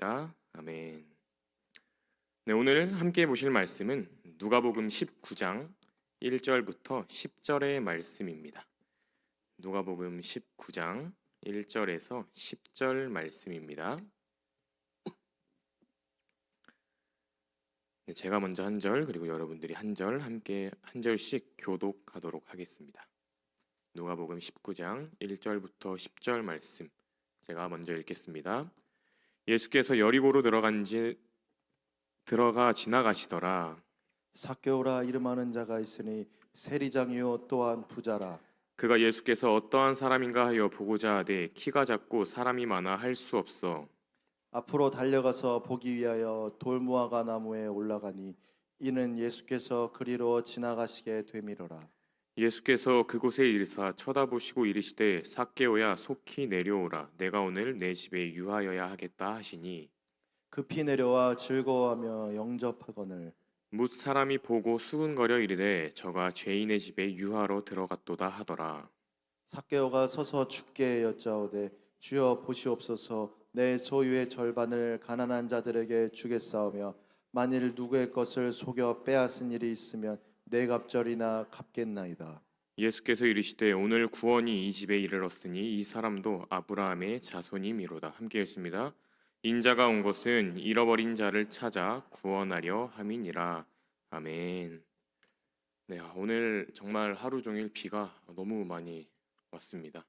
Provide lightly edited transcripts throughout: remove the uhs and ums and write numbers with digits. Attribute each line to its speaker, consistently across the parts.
Speaker 1: 기도드립니다. 아멘. 네, 오늘 함께 보실 말씀은 누가복음 19장 1절부터 10절의 말씀입니다. 누가복음 19장 1절에서 10절 말씀입니다. 네, 제가 먼저 한 절, 그리고 여러분들이 한 절 함께 한 절씩 교독하도록 하겠습니다. 누가복음 19장 1절부터 10절 말씀, 제가 먼저 읽겠습니다. 예수께서 여리고로 들어가 지나가시더라.
Speaker 2: 삭개오라 이름하는 자가 있으니 세리장이요 또한 부자라.
Speaker 1: 그가 예수께서 어떠한 사람인가 하여 보고자 하되 키가 작고 사람이 많아 할 수 없어
Speaker 2: 앞으로 달려가서 보기 위하여 돌무화과 나무에 올라가니 이는 예수께서 그리로 지나가시게 되미로라.
Speaker 1: 예수께서 그곳에 이르사 쳐다보시고 이르시되 삭개오야 속히 내려오라 내가 오늘 내 집에 유하여야 하겠다 하시니
Speaker 2: 급히 내려와 즐거워하며 영접하거늘
Speaker 1: 뭇 사람이 보고 수군거려 이르되 저가 죄인의 집에 유하러 들어갔도다 하더라.
Speaker 2: 삭개오가 서서 주께 여짜오되 주여 보시옵소서 내 소유의 절반을 가난한 자들에게 주겠사오며 만일 누구의 것을 속여 빼앗은 일이 있으면 네 갑절이나 갚겠나이다.
Speaker 1: 예수께서 이르시되 오늘 구원이 이 집에 이르렀으니 이 사람도 아브라함의 자손이미로다. 함께 읽습니다. 인자가 온 것은 잃어버린 자를 찾아 구원하려 함이니라. 아멘. 네, 오늘 정말 하루 종일 비가 너무 많이 왔습니다.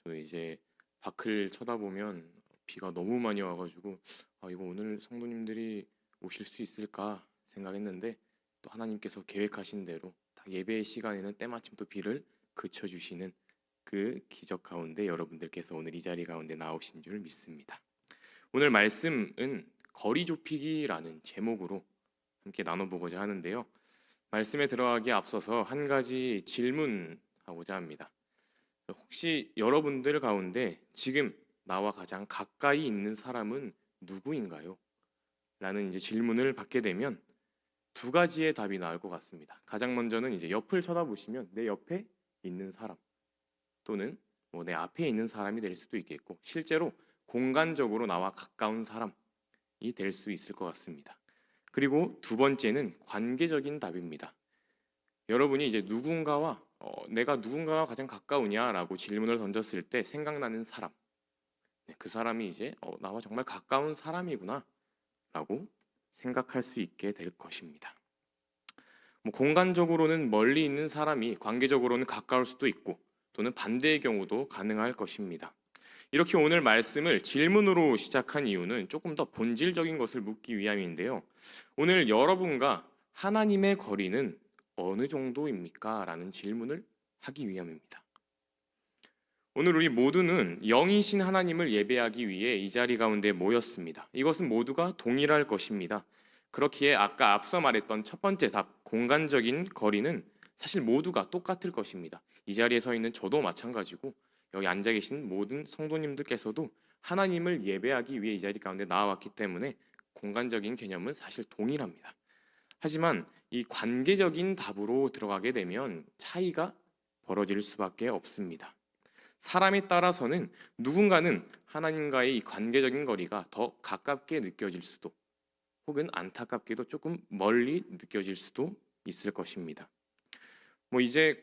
Speaker 1: 저 이제 밖을 쳐다보면 비가 너무 많이 와가지고 이거 오늘 성도님들이 오실 수 있을까 생각했는데 또 하나님께서 계획하신 대로 딱 예배의 시간에는 때마침 또 비를 그쳐주시는 그 기적 가운데 여러분들께서 오늘 이 자리 가운데 나오신 줄 믿습니다. 오늘 말씀은 거리 좁히기라는 제목으로 함께 나눠보고자 하는데요. 말씀에 들어가기에 앞서서 한 가지 질문하고자 합니다. 혹시 여러분들 가운데 지금 나와 가장 가까이 있는 사람은 누구인가요? 라는 이제 질문을 받게 되면 두 가지의 답이 나올 것 같습니다. 가장 먼저는 이제 옆을 쳐다보시면 내 옆에 있는 사람 또는 내 앞에 있는 사람이 될 수도 있겠고 실제로 공간적으로 나와 가까운 사람이 될 수 있을 것 같습니다. 그리고 두 번째는 관계적인 답입니다. 여러분이 이제 내가 누군가와 가장 가까우냐라고 질문을 던졌을 때 생각나는 사람, 그 사람이 이제 나와 정말 가까운 사람이구나 라고 생각할 수 있게 될 것입니다. 공간적으로는 멀리 있는 사람이 관계적으로는 가까울 수도 있고 또는 반대의 경우도 가능할 것입니다. 이렇게 오늘 말씀을 질문으로 시작한 이유는 조금 더 본질적인 것을 묻기 위함인데요. 오늘 여러분과 하나님의 거리는 어느 정도입니까? 라는 질문을 하기 위함입니다. 오늘 우리 모두는 영이신 하나님을 예배하기 위해 이 자리 가운데 모였습니다. 이것은 모두가 동일할 것입니다. 그렇기에 아까 앞서 말했던 첫 번째 답, 공간적인 거리는 사실 모두가 똑같을 것입니다. 이 자리에 서 있는 저도 마찬가지고 여기 앉아 계신 모든 성도님들께서도 하나님을 예배하기 위해 이 자리 가운데 나와왔기 때문에 공간적인 개념은 사실 동일합니다. 하지만 이 관계적인 답으로 들어가게 되면 차이가 벌어질 수밖에 없습니다. 사람에 따라서는 누군가는 하나님과의 이 관계적인 거리가 더 가깝게 느껴질 수도 혹은 안타깝게도 조금 멀리 느껴질 수도 있을 것입니다. 이제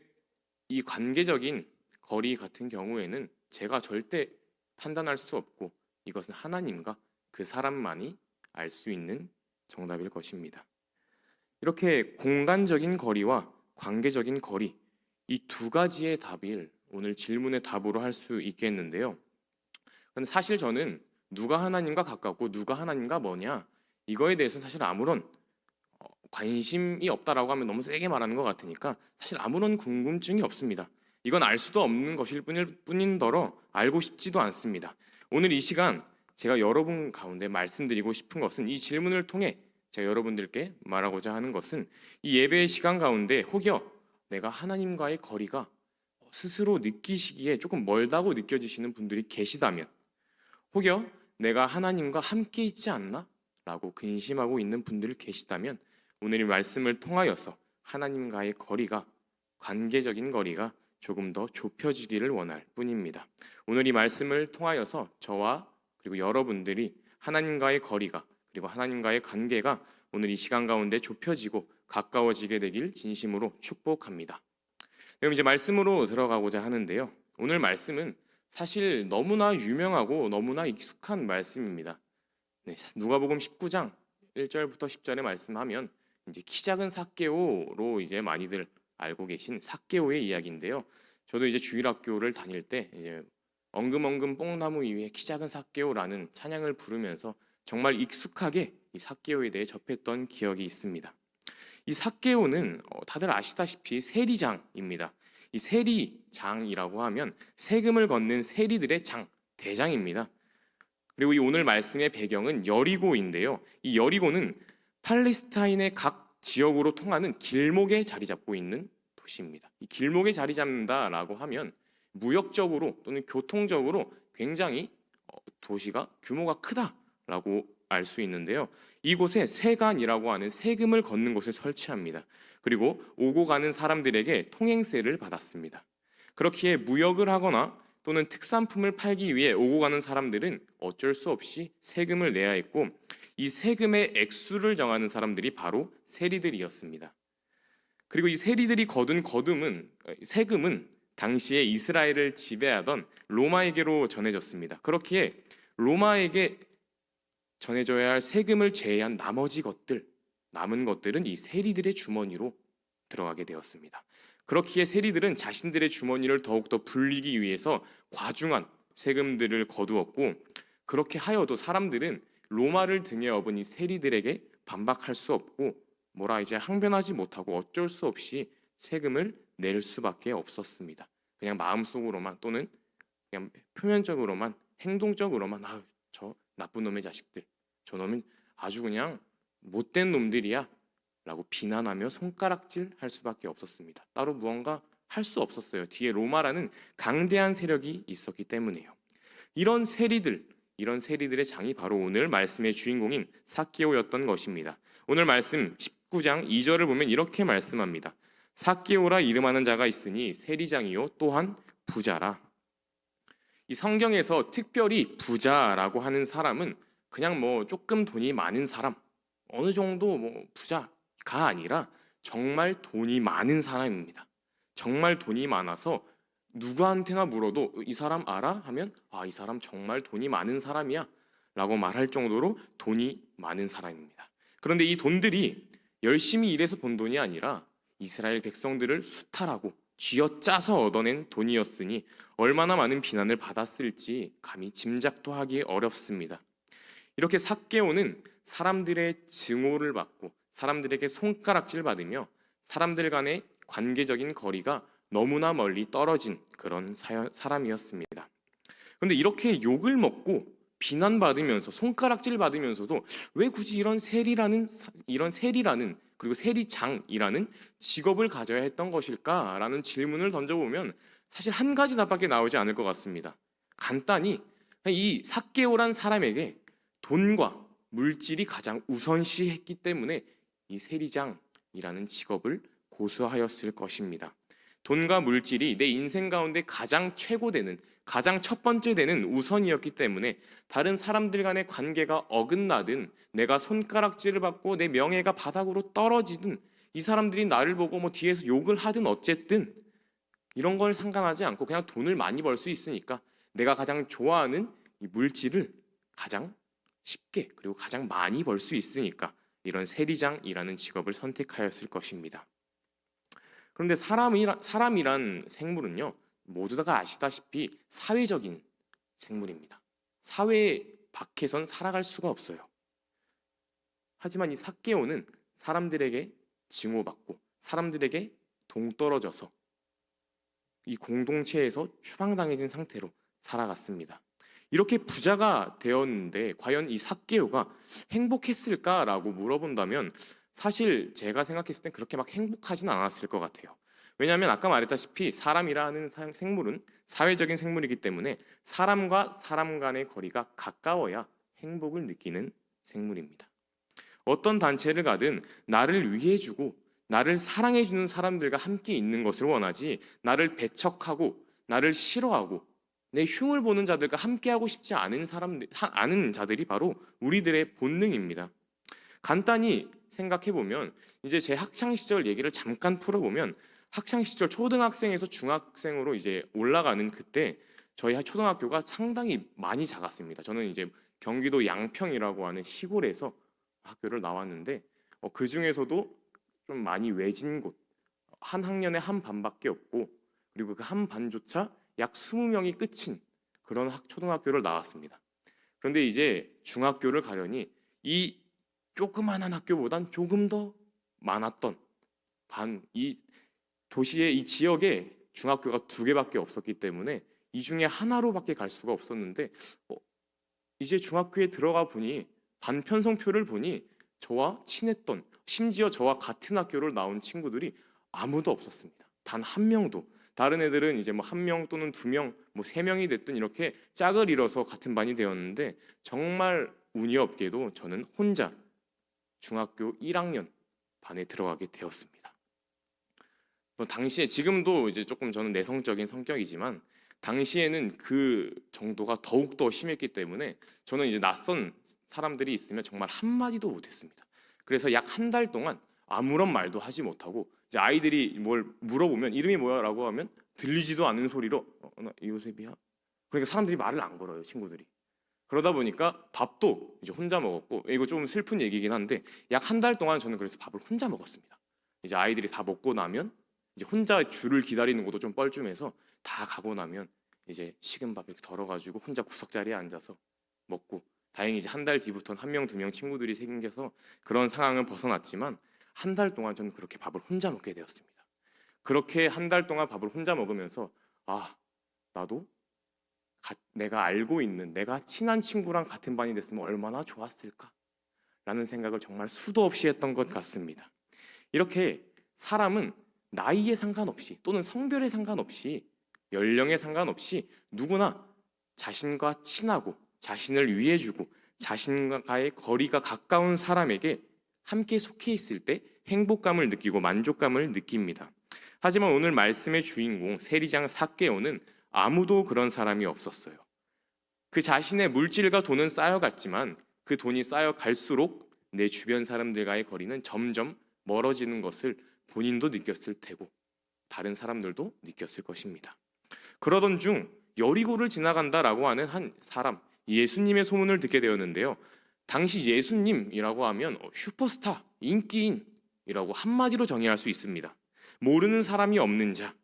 Speaker 1: 이 관계적인 거리 같은 경우에는 제가 절대 판단할 수 없고 이것은 하나님과 그 사람만이 알 수 있는 정답일 것입니다. 이렇게 공간적인 거리와 관계적인 거리, 이 두 가지의 답을 오늘 질문의 답으로 할 수 있겠는데요. 그런데 사실 저는 누가 하나님과 가깝고 누가 하나님과 뭐냐 이거에 대해서는 사실 아무런 관심이 없다라고 하면 너무 세게 말하는 것 같으니까 사실 아무런 궁금증이 없습니다. 이건 알 수도 없는 것일 뿐인더러 알고 싶지도 않습니다. 오늘 이 시간 제가 여러분 가운데 말씀드리고 싶은 것은 이 질문을 통해 제가 여러분들께 말하고자 하는 것은 이 예배의 시간 가운데 혹여 내가 하나님과의 거리가 스스로 느끼시기에 조금 멀다고 느껴지시는 분들이 계시다면 혹여 내가 하나님과 함께 있지 않나? 라고 근심하고 있는 분들이 계시다면 오늘 이 말씀을 통하여서 하나님과의 거리가 관계적인 거리가 조금 더 좁혀지기를 원할 뿐입니다. 오늘 이 말씀을 통하여서 저와 그리고 여러분들이 하나님과의 거리가 그리고 하나님과의 관계가 오늘 이 시간 가운데 좁혀지고 가까워지게 되길 진심으로 축복합니다. 그럼 이제 말씀으로 들어가고자 하는데요. 오늘 말씀은 사실 너무나 유명하고 너무나 익숙한 말씀입니다. 네, 누가복음 19장 1절부터 10절에 말씀하면 이제 키 작은 삭개오로 이제 많이들 알고 계신 삭개오의 이야기인데요. 저도 이제 주일학교를 다닐 때 이제 엉금엉금 뽕나무 위에 키 작은 삭개오라는 찬양을 부르면서 정말 익숙하게 이 삭개오에 대해 접했던 기억이 있습니다. 이 삭개오는 다들 아시다시피 세리장입니다. 이 세리장이라고 하면 세금을 걷는 세리들의 장, 대장입니다. 그리고 이 오늘 말씀의 배경은 여리고인데요. 이 여리고는 팔레스타인의 각 지역으로 통하는 길목에 자리 잡고 있는 도시입니다. 이 길목에 자리 잡는다라고 하면 무역적으로 또는 교통적으로 굉장히 도시가 규모가 크다라고 알 수 있는데요. 이곳에 세관이라고 하는 세금을 걷는 곳을 설치합니다. 그리고 오고 가는 사람들에게 통행세를 받았습니다. 그렇기에 무역을 하거나 또는 특산품을 팔기 위해 오고 가는 사람들은 어쩔 수 없이 세금을 내야 했고 이 세금의 액수를 정하는 사람들이 바로 세리들이었습니다. 그리고 이 세리들이 거둔 세금은 당시에 이스라엘을 지배하던 로마에게로 전해졌습니다. 그렇기에 로마에게 전해져야 할 세금을 제외한 남은 것들은 이 세리들의 주머니로 들어가게 되었습니다. 그렇기에 세리들은 자신들의 주머니를 더욱더 불리기 위해서 과중한 세금들을 거두었고 그렇게 하여도 사람들은 로마를 등에 업은 이 세리들에게 반박할 수 없고 이제 항변하지 못하고 어쩔 수 없이 세금을 낼 수밖에 없었습니다. 그냥 마음속으로만 또는 그냥 표면적으로만 행동적으로만 저 나쁜 놈의 자식들, 저놈은 아주 그냥 못된 놈들이야 라고 비난하며 손가락질 할 수밖에 없었습니다. 따로 무언가 할 수 없었어요. 뒤에 로마라는 강대한 세력이 있었기 때문에요. 이런 세리들의 장이 바로 오늘 말씀의 주인공인 삭개오였던 것입니다. 오늘 말씀 19장 2절을 보면 이렇게 말씀합니다. 삭개오라 이름하는 자가 있으니 세리장이요 또한 부자라. 이 성경에서 특별히 부자라고 하는 사람은 그냥 조금 돈이 많은 사람, 어느 정도 부자가 아니라 정말 돈이 많은 사람입니다. 정말 돈이 많아서 누구한테나 물어도 이 사람 알아? 하면 이 사람 정말 돈이 많은 사람이야 라고 말할 정도로 돈이 많은 사람입니다. 그런데 이 돈들이 열심히 일해서 번 돈이 아니라 이스라엘 백성들을 수탈하고 쥐어짜서 얻어낸 돈이었으니 얼마나 많은 비난을 받았을지 감히 짐작도 하기 어렵습니다. 이렇게 삭개오는 사람들의 증오를 받고 사람들에게 손가락질 받으며 사람들 간의 관계적인 거리가 너무나 멀리 떨어진 그런 사람이었습니다. 그런데 이렇게 욕을 먹고 비난받으면서 손가락질 받으면서도 왜 굳이 이런 세리라는 그리고 세리장이라는 직업을 가져야 했던 것일까라는 질문을 던져보면 사실 한 가지 답밖에 나오지 않을 것 같습니다. 간단히 이 삭개오란 사람에게 돈과 물질이 가장 우선시했기 때문에 이 세리장이라는 직업을 고수하였을 것입니다. 돈과 물질이 내 인생 가운데 가장 최고되는, 가장 첫 번째 되는 우선이었기 때문에 다른 사람들 간의 관계가 어긋나든 내가 손가락질을 받고 내 명예가 바닥으로 떨어지든 이 사람들이 나를 보고 뒤에서 욕을 하든 어쨌든 이런 걸 상관하지 않고 그냥 돈을 많이 벌 수 있으니까 내가 가장 좋아하는 이 물질을 가장 쉽게 그리고 가장 많이 벌 수 있으니까 이런 세리장이라는 직업을 선택하였을 것입니다. 그런데 사람이란 생물은요, 모두 다 아시다시피 사회적인 생물입니다. 사회 밖에선 살아갈 수가 없어요. 하지만 이 삭개오는 사람들에게 증오받고 사람들에게 동떨어져서 이 공동체에서 추방당해진 상태로 살아갔습니다. 이렇게 부자가 되었는데 과연 이 삭개오가 행복했을까라고 물어본다면 사실 제가 생각했을 땐 그렇게 막 행복하진 않았을 것 같아요. 왜냐하면 아까 말했다시피 사람이라는 생물은 사회적인 생물이기 때문에 사람과 사람 간의 거리가 가까워야 행복을 느끼는 생물입니다. 어떤 단체를 가든 나를 위해주고 나를 사랑해주는 사람들과 함께 있는 것을 원하지 나를 배척하고 나를 싫어하고 내 흉을 보는 자들과 함께하고 싶지 않은 아는 자들이 바로 우리들의 본능입니다. 간단히 생각해 보면 이제 제 학창 시절 얘기를 잠깐 풀어보면 학창 시절 초등학생에서 중학생으로 이제 올라가는 그때 저희 초등학교가 상당히 많이 작았습니다. 저는 이제 경기도 양평이라고 하는 시골에서 학교를 나왔는데 그 중에서도 좀 많이 외진 곳, 한 학년에 한 반밖에 없고 그리고 그 한 반조차 약 20명이 끝인 그런 초등학교를 나왔습니다. 그런데 이제 중학교를 가려니 이 조그만한 학교보단 조금 더 많았던 이 도시의 이 지역에 중학교가 2개밖에 없었기 때문에 이 중에 하나로밖에 갈 수가 없었는데 이제 중학교에 들어가 보니 반 편성표를 보니 저와 친했던 심지어 저와 같은 학교를 나온 친구들이 아무도 없었습니다. 단 한 명도. 다른 애들은 이제 뭐 1명 또는 2명, 뭐 3명이 됐든 이렇게 짝을 이뤄서 같은 반이 되었는데 정말 운이 없게도 저는 혼자 중학교 1학년 반에 들어가게 되었습니다. 또 당시에 지금도 이제 조금 저는 내성적인 성격이지만 당시에는 그 정도가 더욱 더 심했기 때문에 저는 이제 낯선 사람들이 있으면 정말 한마디도 못했습니다. 그래서 약 한 달 동안 아무런 말도 하지 못하고 이제 아이들이 뭘 물어보면 이름이 뭐야라고 하면 들리지도 않는 소리로 나 이요셉이야. 그러니까 사람들이 말을 안 걸어요, 친구들이. 그러다 보니까 밥도 이제 혼자 먹었고 이거 좀 슬픈 얘기긴 한데 약 한 달 동안 저는 그래서 밥을 혼자 먹었습니다. 이제 아이들이 다 먹고 나면 이제 혼자 줄을 기다리는 것도 좀 뻘쭘해서 다 가고 나면 이제 식은 밥 이렇게 덜어가지고 혼자 구석자리에 앉아서 먹고 다행히 이제 한 달 뒤부터는 1명, 2명 친구들이 생겨서 그런 상황을 벗어났지만 한 달 동안 저는 그렇게 밥을 혼자 먹게 되었습니다. 그렇게 한 달 동안 밥을 혼자 먹으면서 나도 내가 알고 있는 내가 친한 친구랑 같은 반이 됐으면 얼마나 좋았을까 라는 생각을 정말 수도 없이 했던 것 같습니다. 이렇게 사람은 나이에 상관없이 또는 성별에 상관없이 연령에 상관없이 누구나 자신과 친하고 자신을 위해주고 자신과의 거리가 가까운 사람에게 함께 속해 있을 때 행복감을 느끼고 만족감을 느낍니다. 하지만 오늘 말씀의 주인공 세리장 삭개오는 아무도 그런 사람이 없었어요. 그 자신의 물질과 돈은 쌓여갔지만 그 돈이 쌓여갈수록 내 주변 사람들과의 거리는 점점 멀어지는 것을 본인도 느꼈을 테고 다른 사람들도 느꼈을 것입니다. 그러던 중 여리고를 지나간다라고 하는 한 사람 예수님의 소문을 듣게 되었는데요. 당시 예수님이라고 하면 슈퍼스타, 인기인이라고 한마디로 정의할 수 있습니다. 모르는 사람이 없는 자.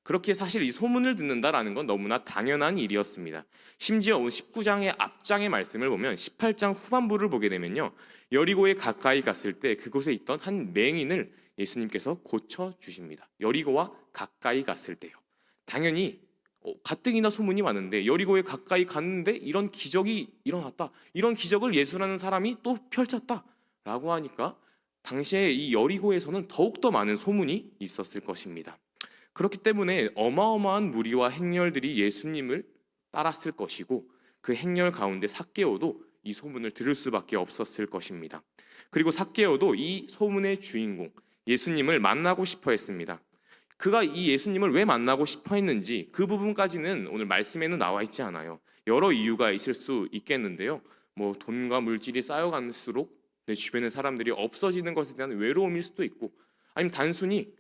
Speaker 1: 그렇게 사실 이 소문을 듣는다라는 건 너무나 당연한 일이었습니다. 심지어 19장의 앞장의 말씀을 보면 18장 후반부를 보게 되면요. 여리고에 가까이 갔을 때 그곳에 있던 한 맹인을 예수님께서 고쳐주십니다. 여리고와 가까이 갔을 때요. 당연히 가뜩이나 소문이 많은데 여리고에 가까이 갔는데 이런 기적이 일어났다. 이런 기적을 예수라는 사람이 또 펼쳤다라고 하니까 당시에 이 여리고에서는 더욱더 많은 소문이 있었을 것입니다. 그렇기 때문에 어마어마한 무리와 행렬들이 예수님을 따랐을 것이고 그 행렬 가운데 삭개오도 이 소문을 들을 수밖에 없었을 것입니다. 그리고 삭개오도 이 소문의 주인공 예수님을 만나고 싶어 했습니다. 그가 이 예수님을 왜 만나고 싶어 했는지 그 부분까지는 오늘 말씀에는 나와 있지 않아요. 여러 이유가 있을 수 있겠는데요. 뭐 돈과 물질이 쌓여갈수록 내 주변의 사람들이 없어지는 것에 대한 외로움일 수도 있고 아니면 단순히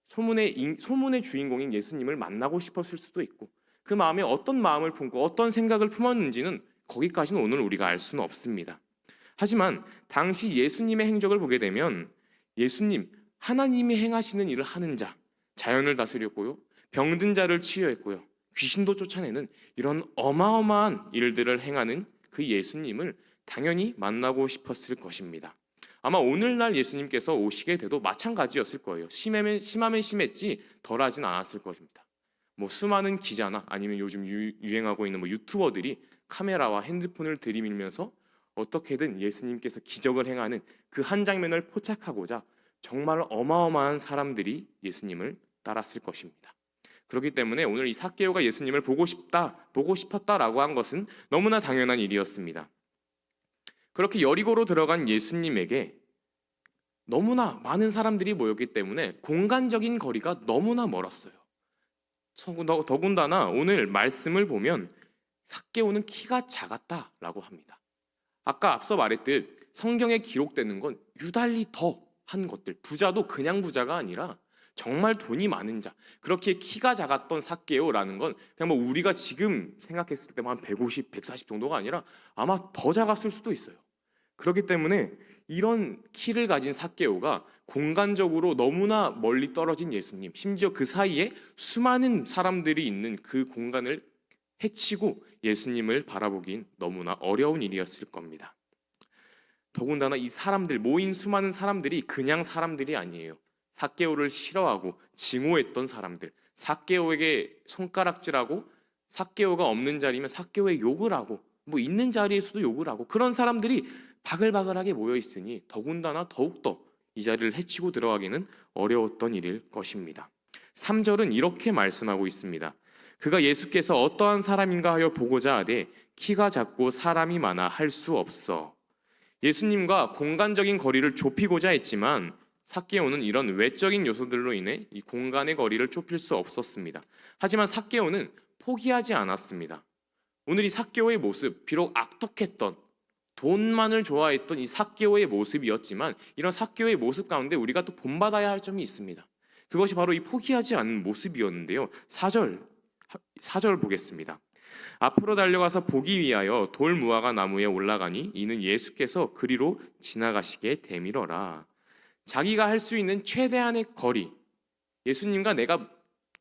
Speaker 1: 소문의 주인공인 예수님을 만나고 싶었을 수도 있고 그 마음에 어떤 마음을 품고 어떤 생각을 품었는지는 거기까지는 오늘 우리가 알 수는 없습니다. 하지만 당시 예수님의 행적을 보게 되면 예수님 하나님이 행하시는 일을 하는 자 자연을 다스렸고요. 병든 자를 치유했고요. 귀신도 쫓아내는 이런 어마어마한 일들을 행하는 그 예수님을 당연히 만나고 싶었을 것입니다. 아마 오늘날 예수님께서 오시게 돼도 마찬가지였을 거예요. 심하면 심했지 덜하진 않았을 것입니다. 뭐 수많은 기자나 아니면 요즘 유행하고 있는 유튜버들이 카메라와 핸드폰을 들이밀면서 어떻게든 예수님께서 기적을 행하는 그 한 장면을 포착하고자 정말 어마어마한 사람들이 예수님을 따랐을 것입니다. 그렇기 때문에 오늘 이 삭개오가 예수님을 보고 싶었다라고 한 것은 너무나 당연한 일이었습니다. 그렇게 여리고로 들어간 예수님에게 너무나 많은 사람들이 모였기 때문에 공간적인 거리가 너무나 멀었어요. 더군다나 오늘 말씀을 보면 삭개오는 키가 작았다라고 합니다. 아까 앞서 말했듯 성경에 기록되는 건 유달리 더한 것들, 부자도 그냥 부자가 아니라 정말 돈이 많은 자, 그렇게 키가 작았던 삭개오라는 건 그냥 뭐 우리가 지금 생각했을 때만 한 150, 140 정도가 아니라 아마 더 작았을 수도 있어요. 그렇기 때문에 이런 키를 가진 삭개오가 공간적으로 너무나 멀리 떨어진 예수님, 심지어 그 사이에 수많은 사람들이 있는 그 공간을 헤치고 예수님을 바라보긴 너무나 어려운 일이었을 겁니다. 더군다나 이 사람들, 모인 수많은 사람들이 그냥 사람들이 아니에요. 삭개오를 싫어하고 증오했던 사람들, 삭개오에게 손가락질하고 삭개오가 없는 자리면 삭개오에 욕을 하고 뭐 있는 자리에서도 욕을 하고 그런 사람들이 바글바글하게 모여 있으니 더군다나 더욱더 이 자리를 헤치고 들어가기는 어려웠던 일일 것입니다. 3절은 이렇게 말씀하고 있습니다. 그가 예수께서 어떠한 사람인가 하여 보고자 하되 키가 작고 사람이 많아 할 수 없어. 예수님과 공간적인 거리를 좁히고자 했지만 삭개오는 이런 외적인 요소들로 인해 이 공간의 거리를 좁힐 수 없었습니다. 하지만 삭개오는 포기하지 않았습니다. 오늘 이 삭개오의 모습, 비록 악독했던 돈만을 좋아했던 이 삭개오의 모습이었지만 이런 삭개오의 모습 가운데 우리가 또 본받아야 할 점이 있습니다. 그것이 바로 이 포기하지 않는 모습이었는데요. 4절 보겠습니다. 앞으로 달려가서 보기 위하여 돌 무화과 나무에 올라가니 이는 예수께서 그리로 지나가시게 되밀어라. 자기가 할 수 있는 최대한의 거리, 예수님과 내가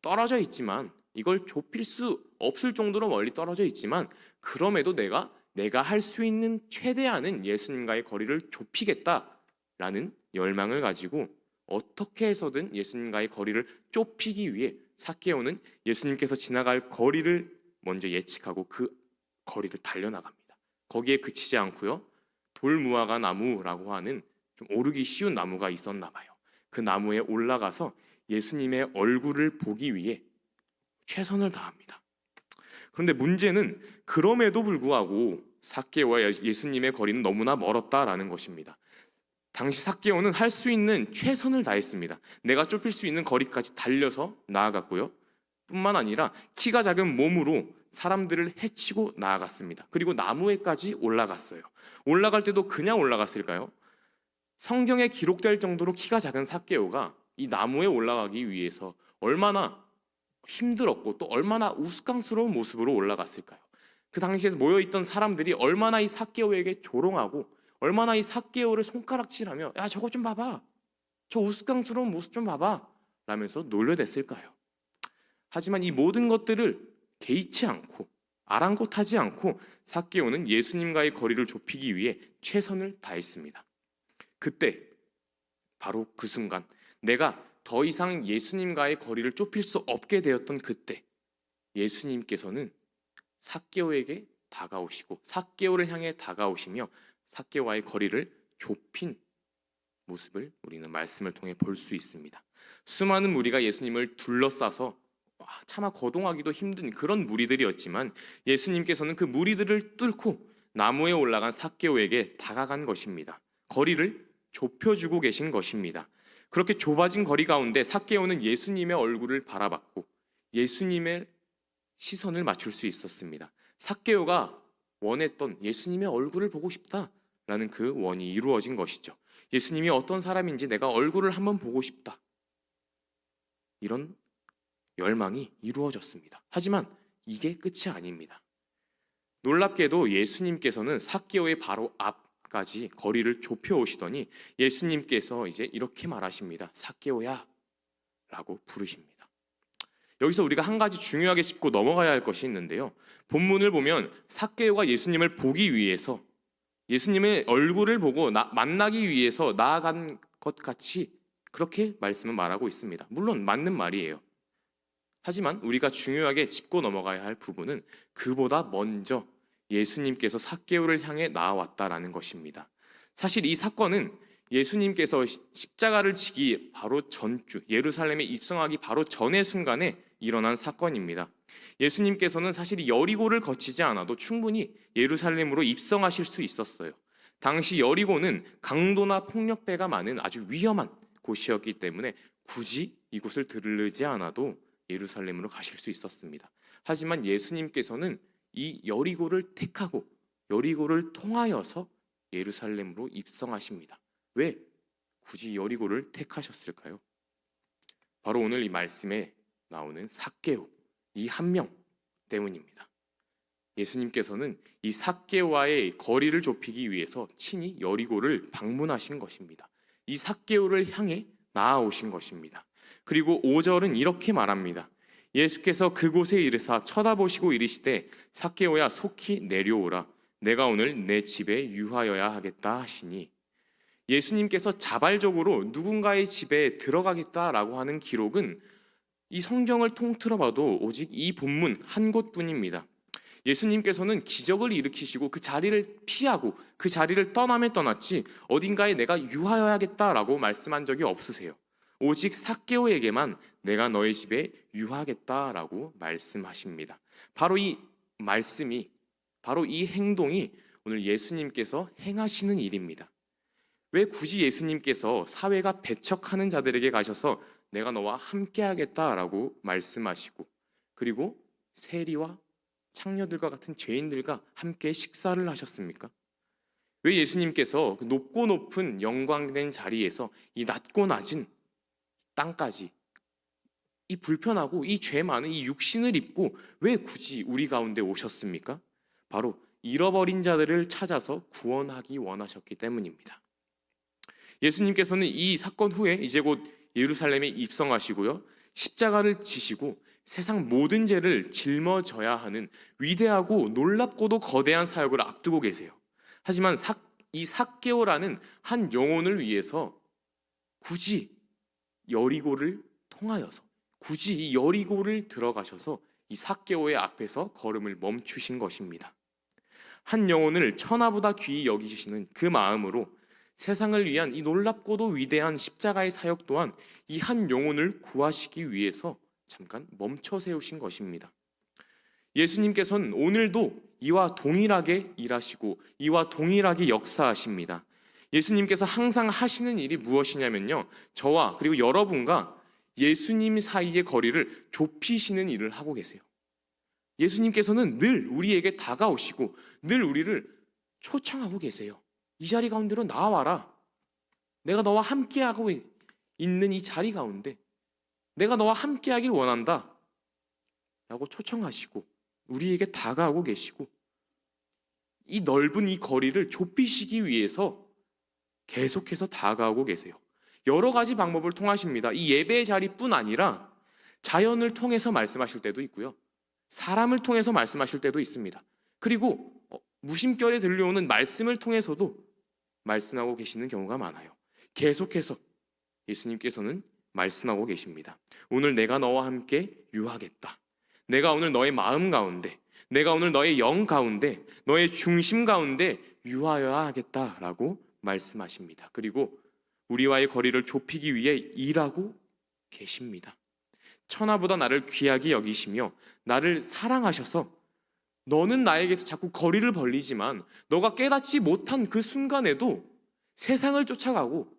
Speaker 1: 떨어져 있지만 이걸 좁힐 수 없을 정도로 멀리 떨어져 있지만 그럼에도 내가 할 수 있는 최대한은 예수님과의 거리를 좁히겠다라는 열망을 가지고 어떻게 해서든 예수님과의 거리를 좁히기 위해 삭개오는 예수님께서 지나갈 거리를 먼저 예측하고 그 거리를 달려나갑니다. 거기에 그치지 않고요. 돌무화과 나무라고 하는 좀 오르기 쉬운 나무가 있었나 봐요. 그 나무에 올라가서 예수님의 얼굴을 보기 위해 최선을 다합니다. 그런데 문제는 그럼에도 불구하고 삭개오와 예수님의 거리는 너무나 멀었다라는 것입니다. 당시 삭개오는 할 수 있는 최선을 다했습니다. 내가 좁힐 수 있는 거리까지 달려서 나아갔고요. 뿐만 아니라 키가 작은 몸으로 사람들을 헤치고 나아갔습니다. 그리고 나무에까지 올라갔어요. 올라갈 때도 그냥 올라갔을까요? 성경에 기록될 정도로 키가 작은 삭개오가 이 나무에 올라가기 위해서 얼마나 힘들었고 또 얼마나 우스꽝스러운 모습으로 올라갔을까요? 그 당시에 모여있던 사람들이 얼마나 이 삭개오에게 조롱하고 얼마나 이 삭개오를 손가락질하며 야 저거 좀 봐봐, 저 우스꽝스러운 모습 좀 봐봐 라면서 놀려댔을까요? 하지만 이 모든 것들을 개의치 않고 아랑곳하지 않고 삭개오는 예수님과의 거리를 좁히기 위해 최선을 다했습니다. 그때 바로 그 순간 내가 더 이상 예수님과의 거리를 좁힐 수 없게 되었던 그때 예수님께서는 삭개오에게 다가오시고 삭개오를 향해 다가오시며 삭개오와의 거리를 좁힌 모습을 우리는 말씀을 통해 볼 수 있습니다. 수많은 무리가 예수님을 둘러싸서 차마 거동하기도 힘든 그런 무리들이었지만 예수님께서는 그 무리들을 뚫고 나무에 올라간 삭개오에게 다가간 것입니다. 거리를 좁혀주고 계신 것입니다. 그렇게 좁아진 거리 가운데 삭개오는 예수님의 얼굴을 바라봤고 예수님의 시선을 맞출 수 있었습니다. 삭개오가 원했던 예수님의 얼굴을 보고 싶다라는 그 원이 이루어진 것이죠. 예수님이 어떤 사람인지 내가 얼굴을 한번 보고 싶다. 이런 열망이 이루어졌습니다. 하지만 이게 끝이 아닙니다. 놀랍게도 예수님께서는 삭개오의 바로 앞까지 거리를 좁혀 오시더니 예수님께서 이제 이렇게 말하십니다. 삭개오야 라고 부르십니다. 여기서 우리가 한 가지 중요하게 짚고 넘어가야 할 것이 있는데요. 본문을 보면 삭개오가 예수님을 보기 위해서 예수님의 얼굴을 보고 만나기 위해서 나아간 것 같이 그렇게 말씀은 말하고 있습니다. 물론 맞는 말이에요. 하지만 우리가 중요하게 짚고 넘어가야 할 부분은 그보다 먼저 예수님께서 삭개오를 향해 나아왔다라는 것입니다. 사실 이 사건은 예수님께서 십자가를 지기 바로 전주, 예루살렘에 입성하기 바로 전의 순간에 일어난 사건입니다. 예수님께서는 사실 여리고를 거치지 않아도 충분히 예루살렘으로 입성하실 수 있었어요. 당시 여리고는 강도나 폭력배가 많은 아주 위험한 곳이었기 때문에 굳이 이곳을 들르지 않아도 예루살렘으로 가실 수 있었습니다. 하지만 예수님께서는 이 여리고를 택하고 여리고를 통하여서 예루살렘으로 입성하십니다. 왜 굳이 여리고를 택하셨을까요? 바로 오늘 이 말씀에 나오는 삭개오, 이 한 명 때문입니다. 예수님께서는 이 삭개오와의 거리를 좁히기 위해서 친히 여리고를 방문하신 것입니다. 이 삭개오를 향해 나아오신 것입니다. 그리고 5절은 이렇게 말합니다. 예수께서 그곳에 이르사 쳐다보시고 이르시되 삭개오야 속히 내려오라. 내가 오늘 내 집에 유하여야 하겠다 하시니, 예수님께서 자발적으로 누군가의 집에 들어가겠다라고 하는 기록은 이 성경을 통틀어 봐도 오직 이 본문 한 곳뿐입니다. 예수님께서는 기적을 일으키시고 그 자리를 피하고 그 자리를 떠나면 떠났지 어딘가에 내가 유하여야겠다라고 말씀한 적이 없으세요. 오직 삭개오에게만 내가 너의 집에 유하겠다라고 말씀하십니다. 바로 이 말씀이, 바로 이 행동이 오늘 예수님께서 행하시는 일입니다. 왜 굳이 예수님께서 사회가 배척하는 자들에게 가셔서 내가 너와 함께하겠다라고 말씀하시고, 그리고 세리와 창녀들과 같은 죄인들과 함께 식사를 하셨습니까? 왜 예수님께서 그 높고 높은 영광된 자리에서 이 낮고 낮은 땅까지, 이 불편하고 이 죄 많은 이 육신을 입고 왜 굳이 우리 가운데 오셨습니까? 바로 잃어버린 자들을 찾아서 구원하기 원하셨기 때문입니다. 예수님께서는 이 사건 후에 이제 곧 예루살렘에 입성하시고요, 십자가를 지시고 세상 모든 죄를 짊어져야 하는 위대하고 놀랍고도 거대한 사역을 앞두고 계세요. 하지만 이 삭개오라는 한 영혼을 위해서 굳이 여리고를 통하여서, 굳이 이 여리고를 들어가셔서 이 삭개오의 앞에서 걸음을 멈추신 것입니다. 한 영혼을 천하보다 귀히 여기시는 그 마음으로 세상을 위한 이 놀랍고도 위대한 십자가의 사역 또한 이 한 영혼을 구하시기 위해서 잠깐 멈춰 세우신 것입니다. 예수님께서는 오늘도 이와 동일하게 일하시고 이와 동일하게 역사하십니다. 예수님께서 항상 하시는 일이 무엇이냐면요, 저와 그리고 여러분과 예수님 사이의 거리를 좁히시는 일을 하고 계세요. 예수님께서는 늘 우리에게 다가오시고 늘 우리를 초청하고 계세요. 이 자리 가운데로 나와라. 내가 너와 함께하고 있는 이 자리 가운데 내가 너와 함께하길 원한다 라고 초청하시고 우리에게 다가오고 계시고, 이 넓은 이 거리를 좁히시기 위해서 계속해서 다가오고 계세요. 여러 가지 방법을 통하십니다. 이 예배의 자리뿐 아니라 자연을 통해서 말씀하실 때도 있고요, 사람을 통해서 말씀하실 때도 있습니다. 그리고 무심결에 들려오는 말씀을 통해서도 말씀하고 계시는 경우가 많아요. 계속해서 예수님께서는 말씀하고 계십니다. 오늘 내가 너와 함께 유하겠다. 내가 오늘 너의 마음 가운데, 내가 오늘 너의 영 가운데, 너의 중심 가운데 유하여야 하겠다라고 말씀하십니다. 그리고 우리와의 거리를 좁히기 위해 일하고 계십니다. 천하보다 나를 귀하게 여기시며 나를 사랑하셔서 너는 나에게서 자꾸 거리를 벌리지만 너가 깨닫지 못한 그 순간에도 세상을 쫓아가고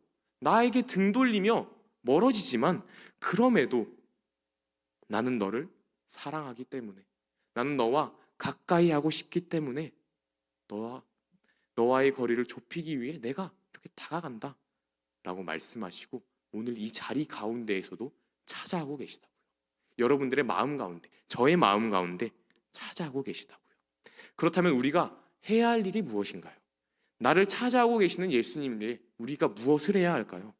Speaker 1: 나에게 등 돌리며 멀어지지만, 그럼에도 나는 너를 사랑하기 때문에, 나는 너와 가까이 하고 싶기 때문에 너와의 거리를 좁히기 위해 내가 이렇게 다가간다 라고 말씀하시고 오늘 이 자리 가운데에서도 찾아오고 계시다고요. 여러분들의 마음 가운데, 저의 마음 가운데 찾아오고 계시다고요. 그렇다면 우리가 해야 할 일이 무엇인가요? 나를 찾아오고 계시는 예수님께 우리가 무엇을 해야 할까요?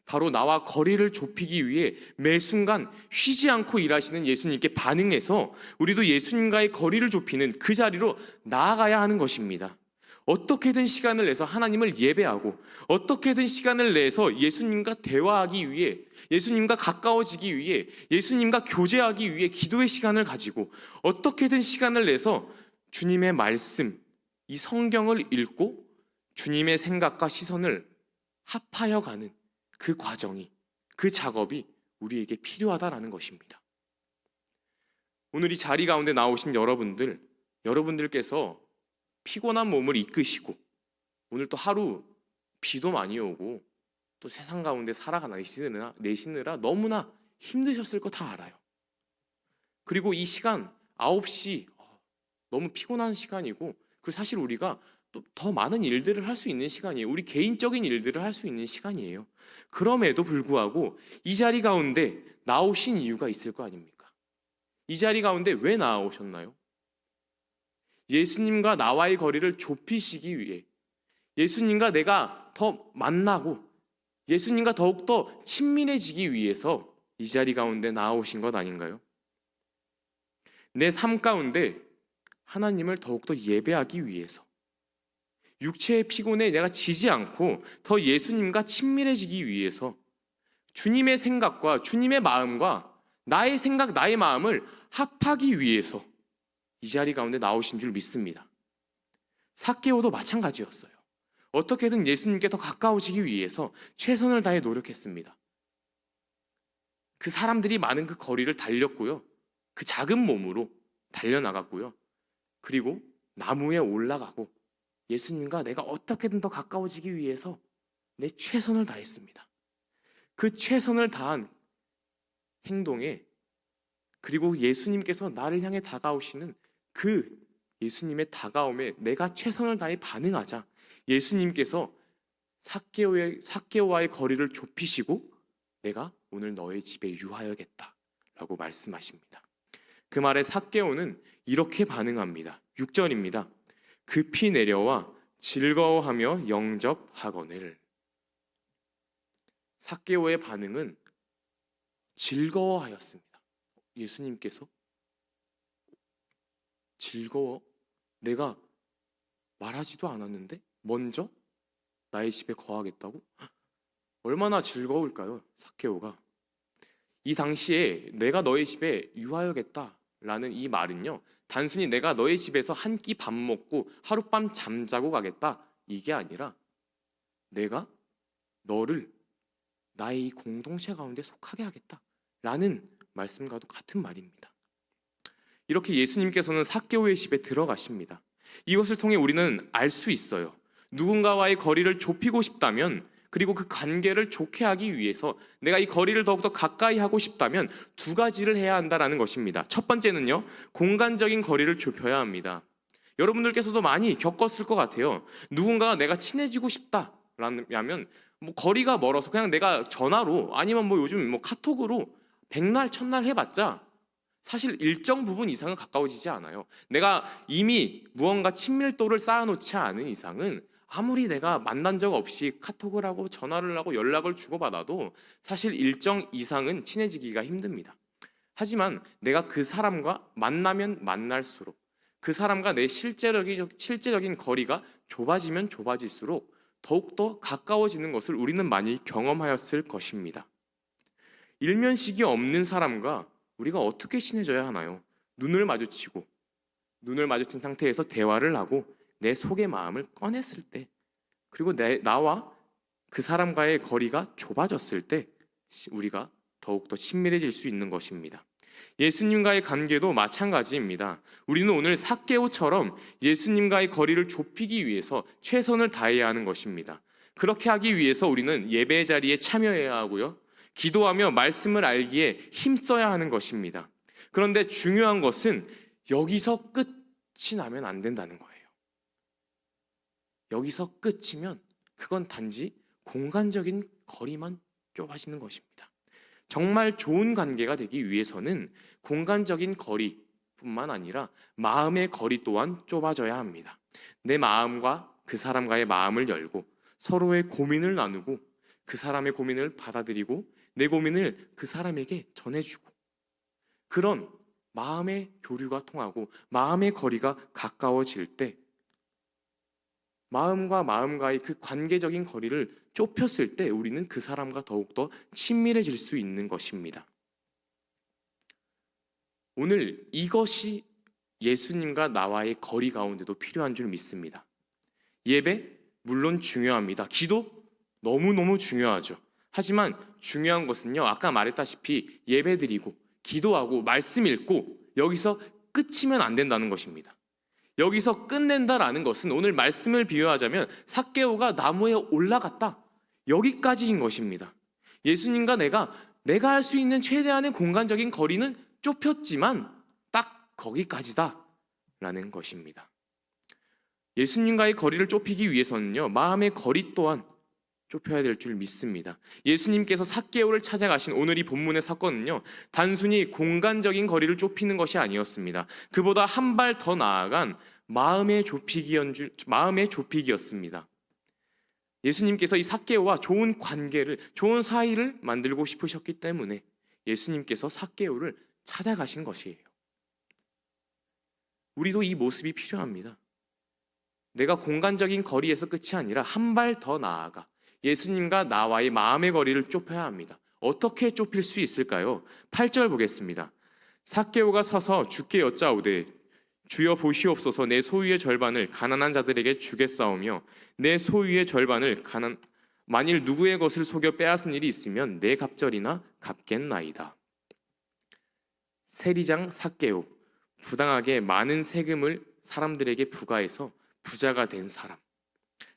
Speaker 1: 바로 나와 거리를 좁히기 위해 매 순간 쉬지 않고 일하시는 예수님께 반응해서 우리도 예수님과의 거리를 좁히는 그 자리로 나아가야 하는 것입니다. 어떻게든 시간을 내서 하나님을 예배하고, 어떻게든 시간을 내서 예수님과 대화하기 위해, 예수님과 가까워지기 위해, 예수님과 교제하기 위해 기도의 시간을 가지고, 어떻게든 시간을 내서 주님의 말씀, 이 성경을 읽고 주님의 생각과 시선을 합하여 가는 그 과정이, 그 작업이 우리에게 필요하다라는 것입니다. 오늘 이 자리 가운데 나오신 여러분들께서 피곤한 몸을 이끄시고, 오늘 또 하루 비도 많이 오고 또 세상 가운데 살아가 내시느라 너무나 힘드셨을 거 다 알아요. 그리고 이 시간 9시 너무 피곤한 시간이고, 그리고 사실 우리가 또 더 많은 일들을 할 수 있는 시간이에요. 우리 개인적인 일들을 할 수 있는 시간이에요. 그럼에도 불구하고 이 자리 가운데 나오신 이유가 있을 거 아닙니까? 이 자리 가운데 왜 나오셨나요? 예수님과 나와의 거리를 좁히시기 위해, 예수님과 내가 더 만나고 예수님과 더욱더 친밀해지기 위해서 이 자리 가운데 나오신 것 아닌가요? 내 삶 가운데 하나님을 더욱더 예배하기 위해서, 육체의 피곤에 내가 지지 않고 더 예수님과 친밀해지기 위해서, 주님의 생각과 주님의 마음과 나의 생각, 나의 마음을 합하기 위해서 이 자리 가운데 나오신 줄 믿습니다. 삭개오도 마찬가지였어요. 어떻게든 예수님께 더 가까워지기 위해서 최선을 다해 노력했습니다. 그 사람들이 많은 그 거리를 달렸고요. 그 작은 몸으로 달려나갔고요. 그리고 나무에 올라가고 예수님과 내가 어떻게든 더 가까워지기 위해서 내 최선을 다했습니다. 그 최선을 다한 행동에, 그리고 예수님께서 나를 향해 다가오시는 그 예수님의 다가옴에 내가 최선을 다해 반응하자 예수님께서 삭개오와의 거리를 좁히시고 내가 오늘 너의 집에 유하여겠다 라고 말씀하십니다. 그 말에 삭개오는 이렇게 반응합니다. 6절입니다. 급히 내려와 즐거워하며 영접하거늘. 삭개오의 반응은 즐거워하였습니다. 예수님께서 즐거워? 내가 말하지도 않았는데 먼저 나의 집에 거하겠다고? 얼마나 즐거울까요? 삭개오가. 이 당시에 내가 너의 집에 유하여겠다라는 이 말은요, 단순히 내가 너의 집에서 한 끼 밥 먹고 하룻밤 잠자고 가겠다 이게 아니라 내가 너를 나의 이 공동체 가운데 속하게 하겠다라는 말씀과도 같은 말입니다. 이렇게 예수님께서는 삭개오의 집에 들어가십니다. 이것을 통해 우리는 알 수 있어요. 누군가와의 거리를 좁히고 싶다면, 그리고 그 관계를 좋게 하기 위해서 내가 이 거리를 더욱더 가까이 하고 싶다면 두 가지를 해야 한다는 것입니다. 첫 번째는요, 공간적인 거리를 좁혀야 합니다. 여러분들께서도 많이 겪었을 것 같아요. 누군가가 내가 친해지고 싶다라면 거리가 멀어서 그냥 내가 전화로 아니면 요즘 카톡으로 백날 첫날 해봤자 사실 일정 부분 이상은 가까워지지 않아요. 내가 이미 무언가 친밀도를 쌓아놓지 않은 이상은 아무리 내가 만난 적 없이 카톡을 하고 전화를 하고 연락을 주고받아도 사실 일정 이상은 친해지기가 힘듭니다. 하지만 내가 그 사람과 만나면 만날수록, 그 사람과 내 실제적인 거리가 좁아지면 좁아질수록 더욱더 가까워지는 것을 우리는 많이 경험하였을 것입니다. 일면식이 없는 사람과 우리가 어떻게 친해져야 하나요? 눈을 마주친 상태에서 대화를 하고 내 속의 마음을 꺼냈을 때, 그리고 나와 그 사람과의 거리가 좁아졌을 때 우리가 더욱더 친밀해질 수 있는 것입니다. 예수님과의 관계도 마찬가지입니다. 우리는 오늘 삭개오처럼 예수님과의 거리를 좁히기 위해서 최선을 다해야 하는 것입니다. 그렇게 하기 위해서 우리는 예배의 자리에 참여해야 하고요, 기도하며 말씀을 알기에 힘써야 하는 것입니다. 그런데 중요한 것은 여기서 끝이 나면 안 된다는 거예요. 여기서 끝이면 그건 단지 공간적인 거리만 좁아지는 것입니다. 정말 좋은 관계가 되기 위해서는 공간적인 거리뿐만 아니라 마음의 거리 또한 좁아져야 합니다. 내 마음과 그 사람과의 마음을 열고 서로의 고민을 나누고 그 사람의 고민을 받아들이고 내 고민을 그 사람에게 전해주고, 그런 마음의 교류가 통하고 마음의 거리가 가까워질 때, 마음과 마음과의 그 관계적인 거리를 좁혔을 때 우리는 그 사람과 더욱더 친밀해질 수 있는 것입니다. 오늘 이것이 예수님과 나와의 거리 가운데도 필요한 줄 믿습니다. 예배 물론 중요합니다. 기도 너무너무 중요하죠. 하지만 중요한 것은요, 아까 말했다시피 예배드리고 기도하고 말씀 읽고 여기서 끝이면 안 된다는 것입니다. 여기서 끝낸다라는 것은 오늘 말씀을 비유하자면 삭개오가 나무에 올라갔다, 여기까지인 것입니다. 예수님과 내가 내가 할 수 있는 최대한의 공간적인 거리는 좁혔지만 딱 거기까지다라는 것입니다. 예수님과의 거리를 좁히기 위해서는요, 마음의 거리 또한 좁혀야 될 줄 믿습니다. 예수님께서 삭개오를 찾아가신 오늘 이 본문의 사건은요, 단순히 공간적인 거리를 좁히는 것이 아니었습니다. 그보다 한 발 더 나아간 마음의 좁히기였습니다. 예수님께서 이 삭개오와 좋은 관계를, 좋은 사이를 만들고 싶으셨기 때문에 예수님께서 삭개오를 찾아가신 것이에요. 우리도 이 모습이 필요합니다. 내가 공간적인 거리에서 끝이 아니라 한 발 더 나아가 예수님과 나와의 마음의 거리를 좁혀야 합니다. 어떻게 좁힐 수 있을까요? 8절 보겠습니다. 삭개오가 서서 주께 여짜오되 주여 보시옵소서, 내 소유의 절반을 가난한 자들에게 주겠사오며 내 소유의 절반을 만일 누구의 것을 속여 빼앗은 일이 있으면 내 갑절이나 갚겠나이다. 세리장 삭개오, 부당하게 많은 세금을 사람들에게 부과해서 부자가 된 사람.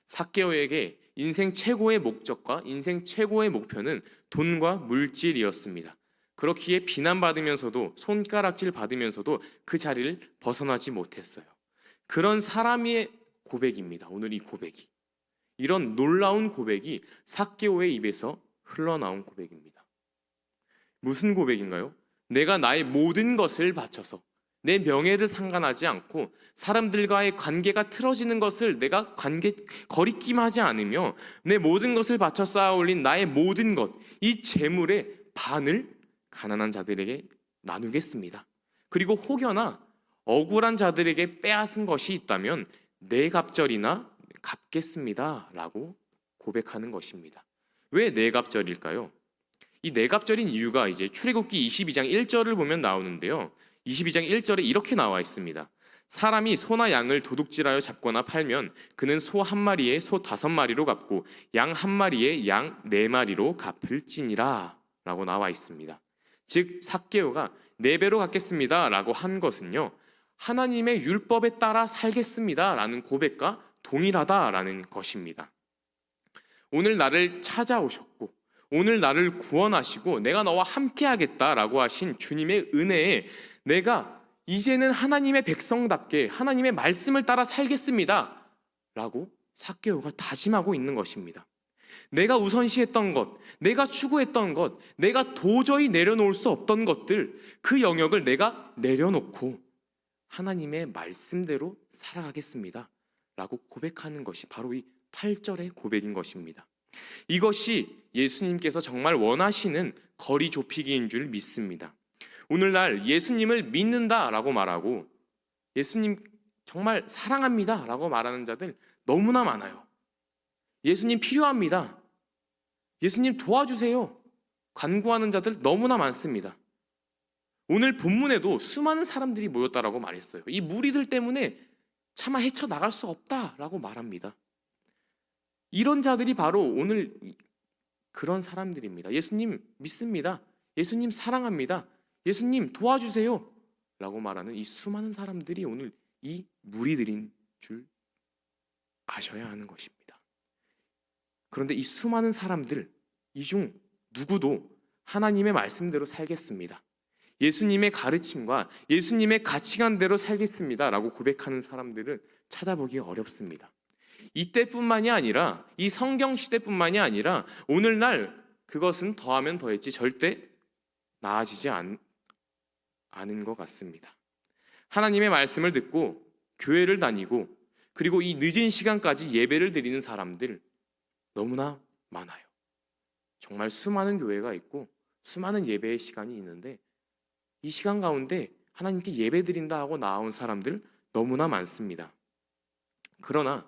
Speaker 1: 삭개오에게 인생 최고의 목적과 인생 최고의 목표는 돈과 물질이었습니다. 그렇기에 비난받으면서도, 손가락질 받으면서도 그 자리를 벗어나지 못했어요. 그런 사람의 고백입니다. 오늘 이 고백이, 이런 놀라운 고백이 삭개오의 입에서 흘러나온 고백입니다. 무슨 고백인가요? 내가 나의 모든 것을 바쳐서, 내 명예를 상관하지 않고 사람들과의 관계가 틀어지는 것을 내가 거리낌하지 않으며 내 모든 것을 바쳐 쌓아 올린 나의 모든 것, 이 재물의 반을 가난한 자들에게 나누겠습니다. 그리고 혹여나 억울한 자들에게 빼앗은 것이 있다면 내 갑절이나 갚겠습니다 라고 고백하는 것입니다. 왜 내 갑절일까요? 이 내 갑절인 이유가 이제 출애굽기 22장 1절을 보면 나오는데요, 22장 1절에 이렇게 나와 있습니다. 사람이 소나 양을 도둑질하여 잡거나 팔면 그는 소 한 마리에 소 5마리로 갚고 양 한 마리에 양 4마리로 갚을지니라 라고 나와 있습니다. 즉 삭개오가 4배로 갚겠습니다 라고 한 것은요, 하나님의 율법에 따라 살겠습니다 라는 고백과 동일하다라는 것입니다. 오늘 나를 찾아오셨고 오늘 나를 구원하시고 내가 너와 함께 하겠다라고 하신 주님의 은혜에 내가 이제는 하나님의 백성답게 하나님의 말씀을 따라 살겠습니다 라고 삭개오가 다짐하고 있는 것입니다. 내가 우선시했던 것, 내가 추구했던 것, 내가 도저히 내려놓을 수 없던 것들, 그 영역을 내가 내려놓고 하나님의 말씀대로 살아가겠습니다 라고 고백하는 것이 바로 이 8절의 고백인 것입니다. 이것이 예수님께서 정말 원하시는 거리 좁히기인 줄 믿습니다. 오늘날 예수님을 믿는다라고 말하고 예수님 정말 사랑합니다 라고 말하는 자들 너무나 많아요. 예수님 필요합니다, 예수님 도와주세요 간구하는 자들 너무나 많습니다. 오늘 본문에도 수많은 사람들이 모였다라고 말했어요. 이 무리들 때문에 차마 헤쳐나갈 수 없다라고 말합니다. 이런 자들이 바로 오늘 그런 사람들입니다. 예수님 믿습니다, 예수님 사랑합니다, 예수님 도와주세요 라고 말하는 이 수많은 사람들이 오늘 이 무리들인 줄 아셔야 하는 것입니다. 그런데 이 수많은 사람들, 이 중 누구도 하나님의 말씀대로 살겠습니다, 예수님의 가르침과 예수님의 가치관대로 살겠습니다 라고 고백하는 사람들은 찾아보기 어렵습니다. 이때뿐만이 아니라 이 성경 시대뿐만이 아니라 오늘날 그것은 더하면 더했지 절대 나아지지 않은 것 같습니다. 하나님의 말씀을 듣고 교회를 다니고 그리고 이 늦은 시간까지 예배를 드리는 사람들 너무나 많아요. 정말 수많은 교회가 있고 수많은 예배의 시간이 있는데 이 시간 가운데 하나님께 예배 드린다 하고 나온 사람들 너무나 많습니다. 그러나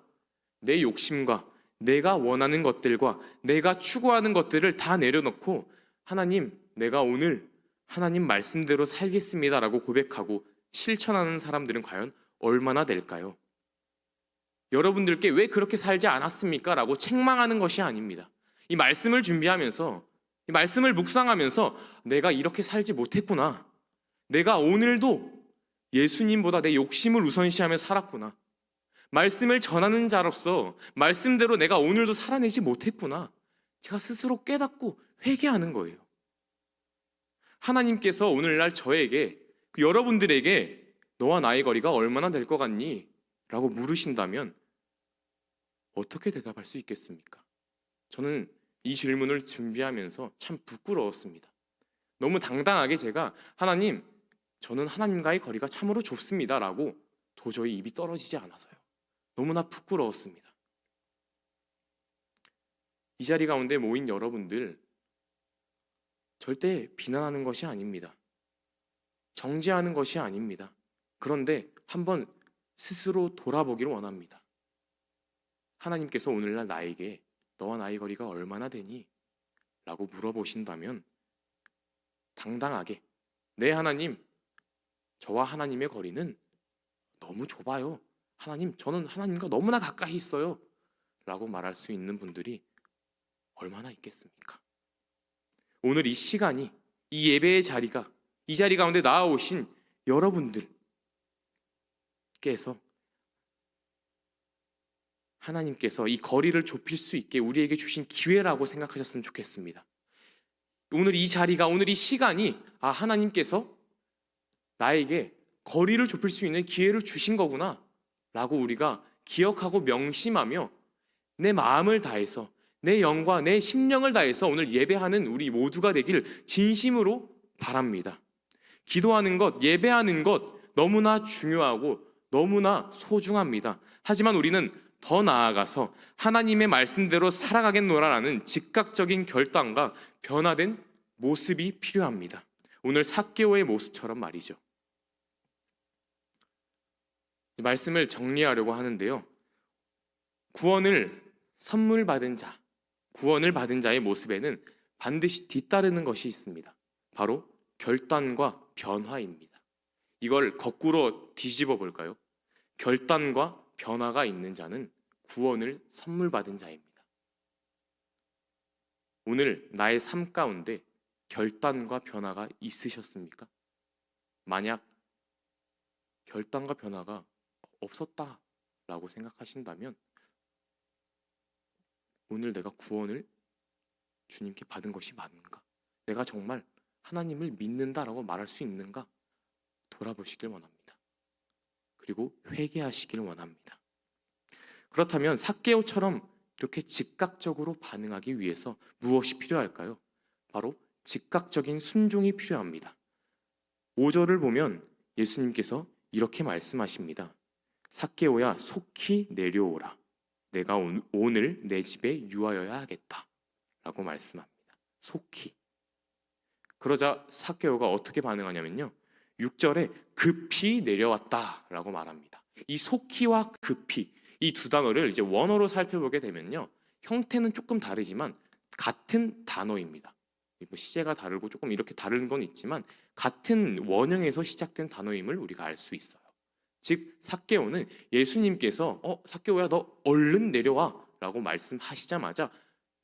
Speaker 1: 내 욕심과 내가 원하는 것들과 내가 추구하는 것들을 다 내려놓고 하나님, 내가 오늘 하나님 말씀대로 살겠습니다 라고 고백하고 실천하는 사람들은 과연 얼마나 될까요? 여러분들께 왜 그렇게 살지 않았습니까? 라고 책망하는 것이 아닙니다. 이 말씀을 준비하면서, 이 말씀을 묵상하면서 내가 이렇게 살지 못했구나, 내가 오늘도 예수님보다 내 욕심을 우선시하며 살았구나, 말씀을 전하는 자로서 말씀대로 내가 오늘도 살아내지 못했구나, 제가 스스로 깨닫고 회개하는 거예요. 하나님께서 오늘날 저에게, 여러분들에게 너와 나의 거리가 얼마나 될 것 같니? 라고 물으신다면 어떻게 대답할 수 있겠습니까? 저는 이 질문을 준비하면서 참 부끄러웠습니다. 너무 당당하게 제가 하나님, 저는 하나님과의 거리가 참으로 좁습니다 라고 도저히 입이 떨어지지 않아서요. 너무나 부끄러웠습니다. 이 자리 가운데 모인 여러분들, 절대 비난하는 것이 아닙니다. 정죄하는 것이 아닙니다. 그런데 한번 스스로 돌아보기를 원합니다. 하나님께서 오늘날 나에게 너와 나의 거리가 얼마나 되니? 라고 물어보신다면 당당하게, 네 하나님, 저와 하나님의 거리는 너무 좁아요. 하나님, 저는 하나님과 너무나 가까이 있어요. 라고 말할 수 있는 분들이 얼마나 있겠습니까? 오늘 이 시간이, 이 예배의 자리가, 이 자리 가운데 나아오신 여러분들께서 하나님께서 이 거리를 좁힐 수 있게 우리에게 주신 기회라고 생각하셨으면 좋겠습니다. 오늘 이 자리가, 오늘 이 시간이 하나님께서 나에게 거리를 좁힐 수 있는 기회를 주신 거구나 라고 우리가 기억하고 명심하며 내 마음을 다해서, 내 영과 내 심령을 다해서 오늘 예배하는 우리 모두가 되길 진심으로 바랍니다. 기도하는 것, 예배하는 것 너무나 중요하고 너무나 소중합니다. 하지만 우리는 더 나아가서 하나님의 말씀대로 살아가겠노라라는 즉각적인 결단과 변화된 모습이 필요합니다. 오늘 삭개오의 모습처럼 말이죠. 말씀을 정리하려고 하는데요. 구원을 선물 받은 자, 구원을 받은 자의 모습에는 반드시 뒤따르는 것이 있습니다. 바로 결단과 변화입니다. 이걸 거꾸로 뒤집어 볼까요? 결단과 변화가 있는 자는 구원을 선물 받은 자입니다. 오늘 나의 삶 가운데 결단과 변화가 있으셨습니까? 만약 결단과 변화가 없었다라고 생각하신다면 오늘 내가 구원을 주님께 받은 것이 맞는가? 내가 정말 하나님을 믿는다라고 말할 수 있는가? 돌아보시길 원합니다. 그리고 회개하시길 원합니다. 그렇다면 삭개오처럼 이렇게 즉각적으로 반응하기 위해서 무엇이 필요할까요? 바로 즉각적인 순종이 필요합니다. 5절을 보면 예수님께서 이렇게 말씀하십니다. 삭개오야, 속히 내려오라. 내가 오늘 내 집에 유하여야 하겠다 라고 말씀합니다. 속히. 그러자 삭개오가 어떻게 반응하냐면요, 6절에 급히 내려왔다 라고 말합니다. 이 속히와 급히, 이 두 단어를 이제 원어로 살펴보게 되면요, 형태는 조금 다르지만 같은 단어입니다. 시제가 다르고 조금 이렇게 다른 건 있지만 같은 원형에서 시작된 단어임을 우리가 알 수 있어요. 즉 삭개오는 예수님께서 삭개오야, 너 얼른 내려와 라고 말씀하시자마자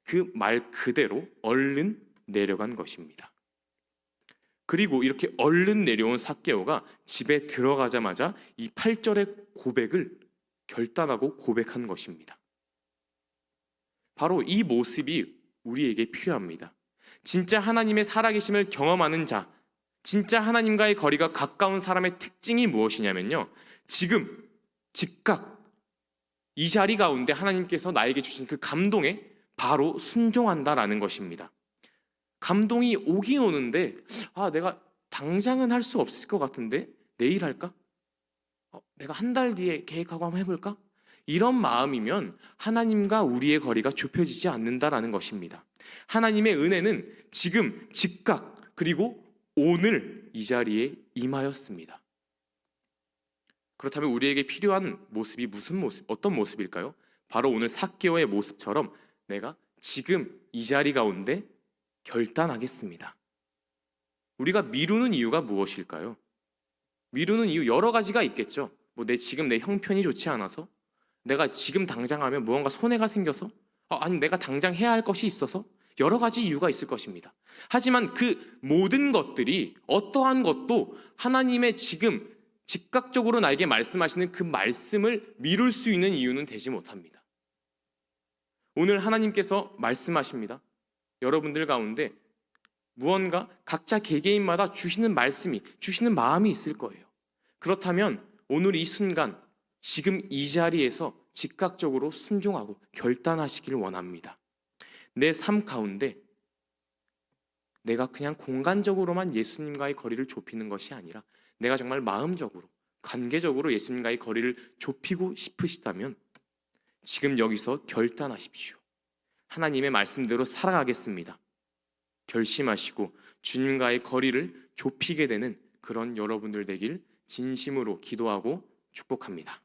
Speaker 1: 그 말 그대로 얼른 내려간 것입니다. 그리고 이렇게 얼른 내려온 삭개오가 집에 들어가자마자 이 8절의 고백을 결단하고 고백한 것입니다. 바로 이 모습이 우리에게 필요합니다. 진짜 하나님의 살아계심을 경험하는 자, 진짜 하나님과의 거리가 가까운 사람의 특징이 무엇이냐면요, 지금 즉각 이 자리 가운데 하나님께서 나에게 주신 그 감동에 바로 순종한다라는 것입니다. 감동이 오긴 오는데 내가 당장은 할 수 없을 것 같은데 내일 할까? 내가 한 달 뒤에 계획하고 한번 해볼까? 이런 마음이면 하나님과 우리의 거리가 좁혀지지 않는다라는 것입니다. 하나님의 은혜는 지금 즉각 그리고 오늘 이 자리에 임하였습니다. 그렇다면 우리에게 필요한 모습이 무슨 모습, 어떤 모습일까요? 바로 오늘 삭개오의 모습처럼 내가 지금 이 자리 가운데 결단하겠습니다. 우리가 미루는 이유가 무엇일까요? 미루는 이유 여러 가지가 있겠죠. 지금 내 형편이 좋지 않아서, 내가 지금 당장 하면 무언가 손해가 생겨서, 아니 내가 당장 해야 할 것이 있어서, 여러 가지 이유가 있을 것입니다. 하지만 그 모든 것들이, 어떠한 것도 하나님의 지금 즉각적으로 나에게 말씀하시는 그 말씀을 미룰 수 있는 이유는 되지 못합니다. 오늘 하나님께서 말씀하십니다. 여러분들 가운데 무언가 각자 개개인마다 주시는 말씀이, 주시는 마음이 있을 거예요. 그렇다면 오늘 이 순간, 지금 이 자리에서 즉각적으로 순종하고 결단하시길 원합니다. 내 삶 가운데 내가 그냥 공간적으로만 예수님과의 거리를 좁히는 것이 아니라 내가 정말 마음적으로, 관계적으로 예수님과의 거리를 좁히고 싶으시다면 지금 여기서 결단하십시오. 하나님의 말씀대로 살아가겠습니다. 결심하시고 주님과의 거리를 좁히게 되는 그런 여러분들 되길 진심으로 기도하고 축복합니다.